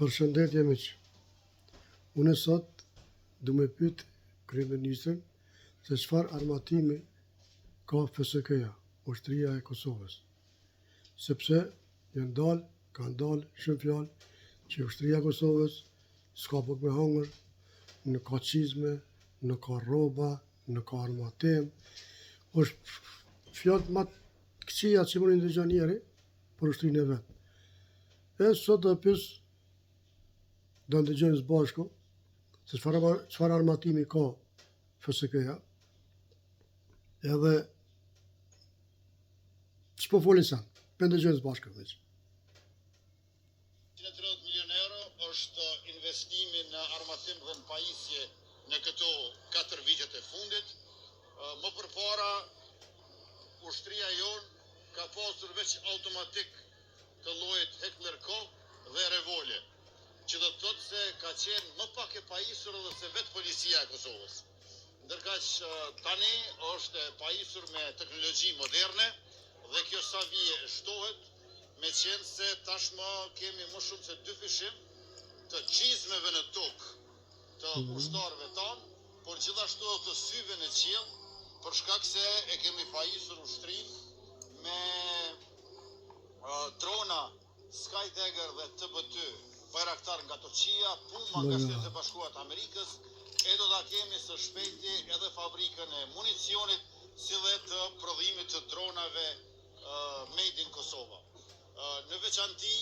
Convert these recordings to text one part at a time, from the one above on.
Përshëndetje miq. Unë sot du me pyet kryeministrin se çfarë armatimi ka FSK-ja, Ushtria e Kosovës. Sepse kanë dalë shumë fjalë që Ushtria e Kosovës s'ka buk me hongër, nuk ka çizme, nuk ka rroba, nuk ka armatim. Është fjalë më të këqija që mund të dëgjon njeri për ushtrinë e vet. E sot do pyes, do ndëgjojmë së bashku se çfarë armatimi ka FSK-ja, edhe ç'po folin sa. Për ndëgjojmë së bashku. 130 milion euro është investimi në armatim dhe në pajisje në këto 4 vitet e fundit. Më përpara, ushtria jonë ka pasur veç automatik të llojit Heckler Koch dhe revolje, që do të thotë se ka qenë më pak e pajisur edhe se vetë policia e Kosovës. Ndërkaq tani është e pajisur me teknologji moderne dhe kjo sa vije shtohet, me qenë se tashmë kemi më shumë se 2 fishim të çizmeve në tokë të ushtarëve tanë, por gjithashtu edhe të syve në qiell, për shkak se e kemi pajisur ushtrinë me drona Skydagger dhe TB2, Bayraktar nga Turqia, Puma nga Shtetet e Bashkuara të Amerikës, e do ta kemi së shpejti edhe fabrikën e municionit, si dhe të prodhimit të dronave made in Kosova. Në veçanti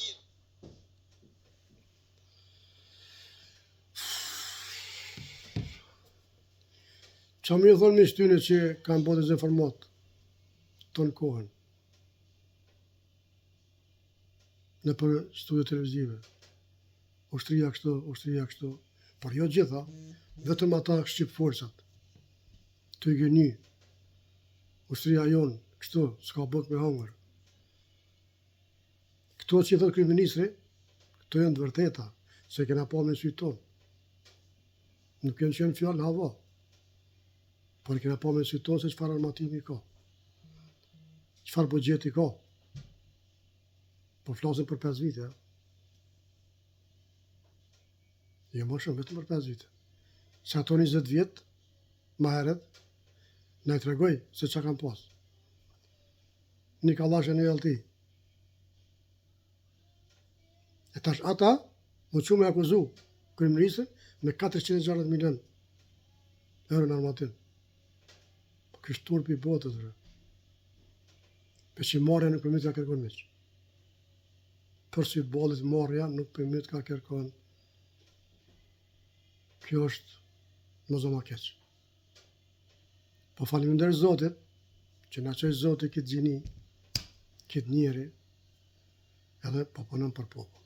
Qa më thonë me shtyne që kanë bërë dezinformat tonë kohën në për studio televizive. Ushtria kështu, por jo gjitha, vetëm ata shqip forcat. Të i gëni, ushtria jonë kështu, s'ka bot me hongër. Këto që i thot kryeministri, këto janë të vërteta, se kena pa me sy tonë. Nuk janë qenë fjallë hava, por kena pa me sy tonë se çfarë armatimi ka, çfarë buxheti ka. Po flasim për 5 vite, jo më shumë, vetëm për 5 vite. Se ato 20 vjet, ma herët, na i tregoj se çka kanë pas. Një kallash e një LT. E tash ata, më që me akuzu kryeministrin me 460 milion euro në armatim. Po kështë turpi i botës, për që marrja nuk përmit ka kërkon miq. Për si balit marrja nuk përmit ka kërkon. Kjo është më zoma keq. Po faleminderit Zotit, që na qoj Zotit këtë gjini, këtë njeri, edhe po punon për popull.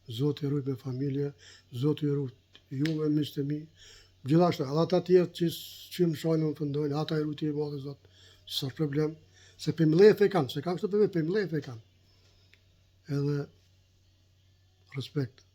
Zoti rujt me familje, Zoti rujt ju me miqtë e mi, gjithashtu, edhe ata tjerë që më shajnë më fëndojnë, ata i rujt i madhe Zot, s'ka problem, se për mlef e kanë, se kanë kështë për mlef e kanë. Edhe respekt.